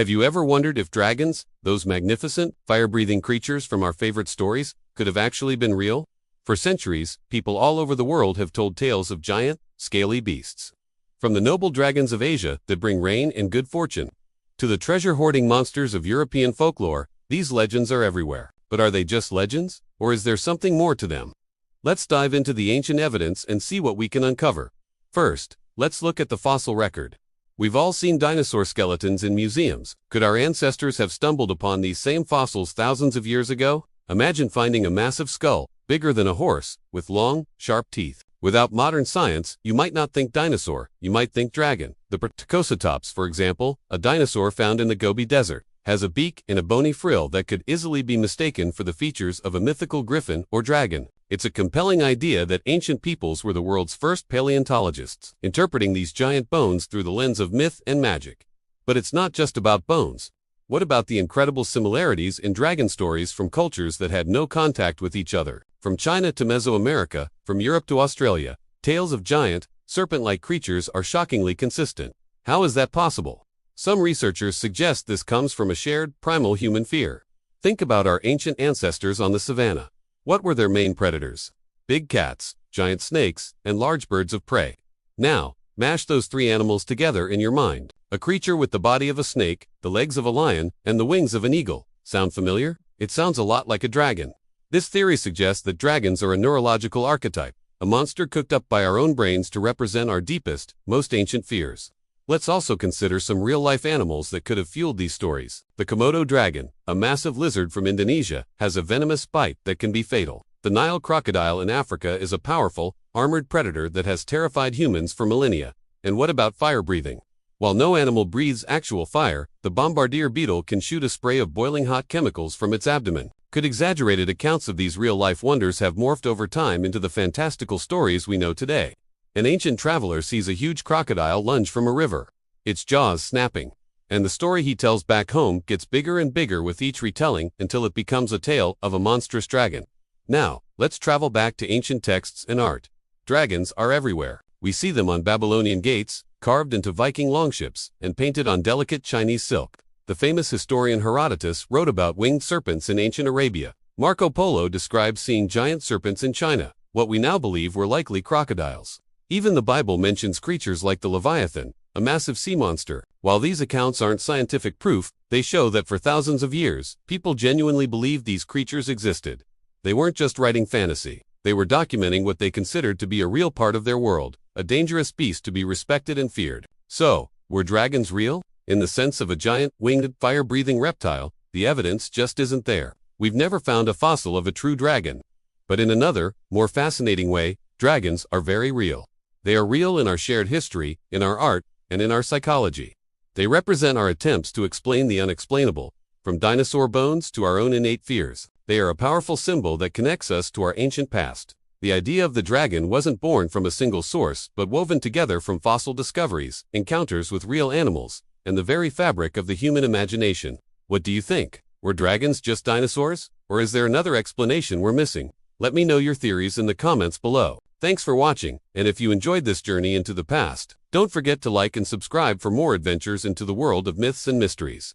Have you ever wondered if dragons, those magnificent, fire-breathing creatures from our favorite stories, could have actually been real? For centuries, people all over the world have told tales of giant, scaly beasts. From the noble dragons of Asia that bring rain and good fortune, to the treasure-hoarding monsters of European folklore, these legends are everywhere. But are they just legends, or is there something more to them? Let's dive into the ancient evidence and see what we can uncover. First, let's look at the fossil record. We've all seen dinosaur skeletons in museums. Could our ancestors have stumbled upon these same fossils thousands of years ago? Imagine finding a massive skull, bigger than a horse, with long, sharp teeth. Without modern science, you might not think dinosaur, you might think dragon. The Pterosaurs, for example, a dinosaur found in the Gobi Desert, has a beak and a bony frill that could easily be mistaken for the features of a mythical griffin or dragon. It's a compelling idea that ancient peoples were the world's first paleontologists, interpreting these giant bones through the lens of myth and magic. But it's not just about bones. What about the incredible similarities in dragon stories from cultures that had no contact with each other? From China to Mesoamerica, from Europe to Australia, tales of giant, serpent-like creatures are shockingly consistent. How is that possible? Some researchers suggest this comes from a shared, primal human fear. Think about our ancient ancestors on the savannah. What were their main predators? Big cats, giant snakes, and large birds of prey. Now, mash those three animals together in your mind. A creature with the body of a snake, the legs of a lion, and the wings of an eagle. Sound familiar? It sounds a lot like a dragon. This theory suggests that dragons are a neurological archetype, a monster cooked up by our own brains to represent our deepest, most ancient fears. Let's also consider some real-life animals that could have fueled these stories. The Komodo dragon, a massive lizard from Indonesia, has a venomous bite that can be fatal. The Nile crocodile in Africa is a powerful, armored predator that has terrified humans for millennia. And what about fire breathing? While no animal breathes actual fire, the bombardier beetle can shoot a spray of boiling hot chemicals from its abdomen. Could exaggerated accounts of these real-life wonders have morphed over time into the fantastical stories we know today? An ancient traveler sees a huge crocodile lunge from a river, its jaws snapping, and the story he tells back home gets bigger and bigger with each retelling until it becomes a tale of a monstrous dragon. Now, let's travel back to ancient texts and art. Dragons are everywhere. We see them on Babylonian gates, carved into Viking longships, and painted on delicate Chinese silk. The famous historian Herodotus wrote about winged serpents in ancient Arabia. Marco Polo describes seeing giant serpents in China, what we now believe were likely crocodiles. Even the Bible mentions creatures like the Leviathan, a massive sea monster. While these accounts aren't scientific proof, they show that for thousands of years, people genuinely believed these creatures existed. They weren't just writing fantasy. They were documenting what they considered to be a real part of their world, a dangerous beast to be respected and feared. So, were dragons real? In the sense of a giant, winged, fire-breathing reptile, the evidence just isn't there. We've never found a fossil of a true dragon. But in another, more fascinating way, dragons are very real. They are real in our shared history, in our art, and in our psychology. They represent our attempts to explain the unexplainable, from dinosaur bones to our own innate fears. They are a powerful symbol that connects us to our ancient past. The idea of the dragon wasn't born from a single source, but woven together from fossil discoveries, encounters with real animals, and the very fabric of the human imagination. What do you think? Were dragons just dinosaurs? Or is there another explanation we're missing? Let me know your theories in the comments below. Thanks for watching, and if you enjoyed this journey into the past, don't forget to like and subscribe for more adventures into the world of myths and mysteries.